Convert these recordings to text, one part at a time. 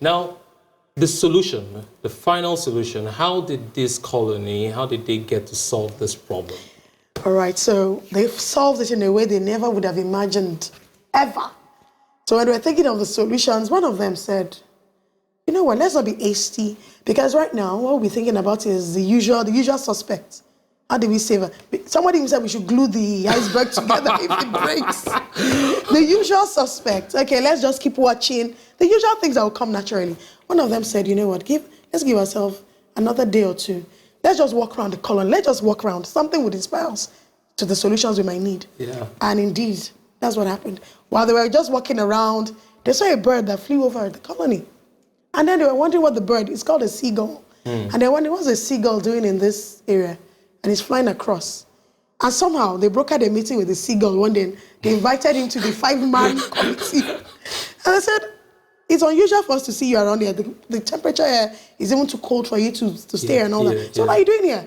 Now, the solution, the final solution, how did this colony, how did they get to solve this problem? All right, so they've solved it in a way they never would have imagined, ever. So when they were thinking of the solutions, one of them said, you know what, let's not be hasty, because right now, what we're thinking about is the usual suspects. How do we save her? Somebody even said we should glue the iceberg together if it breaks. The usual suspects. Okay, let's just keep watching. The usual things that will come naturally. One of them said, you know what, let's give ourselves another day or two. Let's just walk around the colony. Let's just walk around. Something would inspire us to the solutions we might need. Yeah. And indeed, that's what happened. While they were just walking around, they saw a bird that flew over the colony. And then they were wondering what the bird, it's called a seagull. And they wondered, what's a seagull doing in this area? And he's flying across. And somehow they brokered a meeting with the seagull one day. They invited him to the 5-man committee. And they said, it's unusual for us to see you around here. The temperature here is even too cold for you to stay here and all that. So what are you doing here?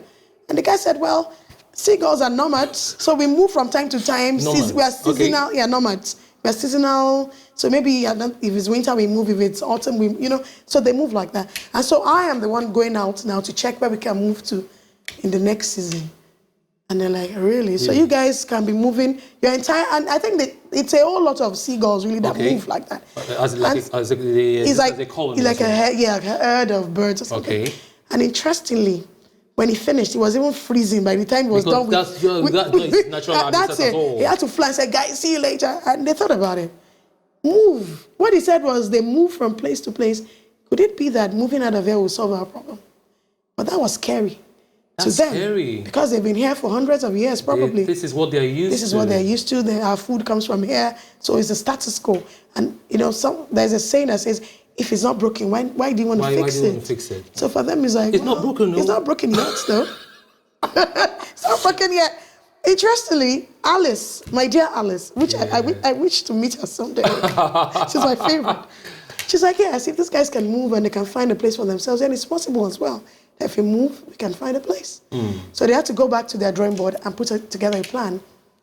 And the guy said, well, seagulls are nomads. So we move from time to time. We are seasonal, nomads. We are seasonal. So maybe if it's winter, we move. If it's autumn, so they move like that. And so I am the one going out now to check where we can move to in the next season. And they're like, really? Yeah. So you guys can be moving your entire, and I think it's a whole lot of seagulls really that move like that. It's like a herd of birds or something. Okay. And interestingly, when he finished, it was even freezing by the time he was done with that's it. He had to fly and say, guys, see you later. And they thought about it. Move. What he said was they move from place to place. Could it be that moving out of here will solve our problem? But that was scary. That's scary. Because they've been here for hundreds of years, probably. This is what they're used to. This is what they're used to. Our food comes from here. So it's the status quo. And, there's a saying that says, if it's not broken, why do you want to fix it? Why do you want to fix it? So for them, it's like, it's not broken, no? It's not broken yet, though. It's not broken yet. Interestingly, Alice, my dear Alice, which I wish to meet her someday. She's my favorite. She's like, yes, if these guys can move and they can find a place for themselves, then it's possible as well. If we move, we can find a place. So they had to go back to their drawing board and put together a plan.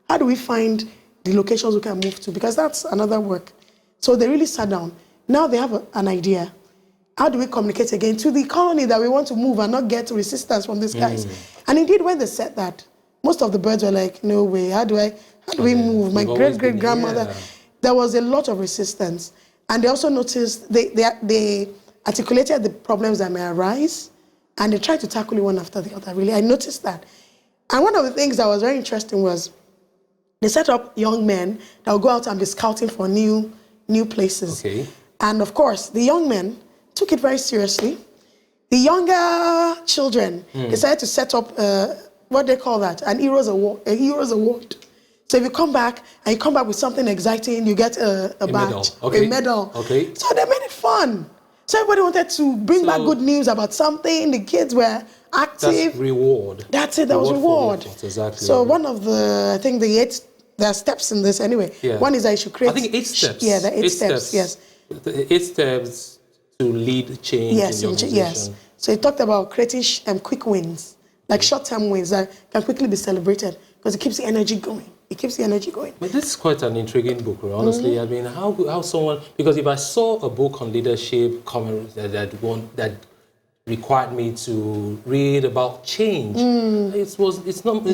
How do we find the locations we can move to? Because that's another work. So they really sat down. Now they have an idea. How do we communicate again to the colony that we want to move and not get resistance from these guys? And indeed, when they said that, most of the birds were like, no way, how do we move? My great-great-grandmother, there was a lot of resistance. And they also noticed, they articulated the problems that may arise, and they tried to tackle it one after the other, really. I noticed that. And one of the things that was very interesting was they set up young men that would go out and be scouting for new places. Okay. And of course, the young men took it very seriously. The younger children decided to set up, what they call that, a hero's award. So if you come back, and you come back with something exciting, you get a badge, a medal. Okay. So they made it fun. So everybody wanted to bring back good news about something. The kids were active. That's reward. That's it, that was reward. Exactly. So one of the, I think there are steps in this anyway. Yeah. One is that you should create... I think 8 steps. Yeah, the 8 steps, yes. The 8 steps to lead change in the organization. Yes. So he talked about creating quick wins, like short-term wins that can quickly be celebrated because it keeps the energy going. But this is quite an intriguing book, honestly. I mean, how someone... Because if I saw a book on leadership that required me to read about change, it's not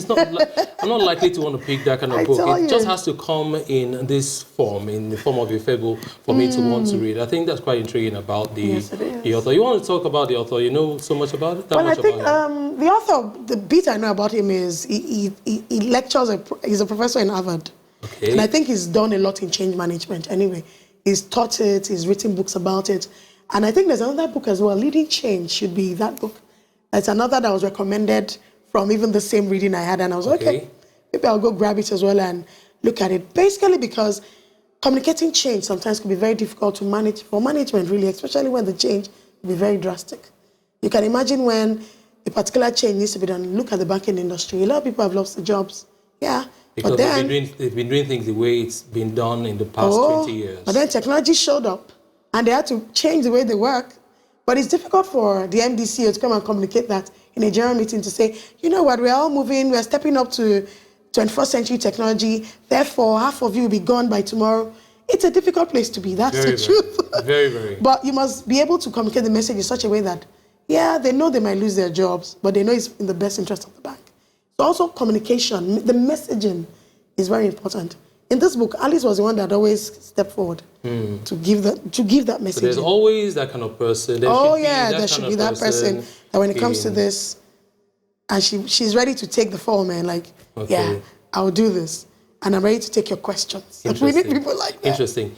I'm not likely to want to pick that kind of book. It just has to come in this form, in the form of a fable, for me to want to read. I think that's quite intriguing about the author. You want to talk about the author? You know so much about it? I think the author, the bit I know about him is he lectures, he's a professor in Harvard. Okay. And I think he's done a lot in change management anyway. He's taught it, he's written books about it. And I think there's another book as well, Leading Change should be that book. That's another that was recommended from even the same reading I had. And I was like, okay, maybe I'll go grab it as well and look at it. Basically because communicating change sometimes can be very difficult to manage, for management really, especially when the change will be very drastic. You can imagine when a particular change needs to be done. Look at the banking industry. A lot of people have lost their jobs. Yeah. Because they've been doing things the way it's been done in the past 20 years. But then technology showed up. And they had to change the way they work. But it's difficult for the MDCO to come and communicate that in a general meeting to say, you know what, we're all moving, we're stepping up to 21st century technology, therefore half of you will be gone by tomorrow. It's a difficult place to be. That's Very, the truth. Very, very. But you must be able to communicate the message in such a way that, yeah, they know they might lose their jobs, but they know it's in the best interest of the bank. So also communication, the messaging is very important. In this book, Alice was the one that always stepped forward to give that message. So there's always that kind of person. There should be that person that when it comes to this, and she's ready to take the fall, man. Like, yeah, I'll do this, and I'm ready to take your questions. We need people like that. Interesting.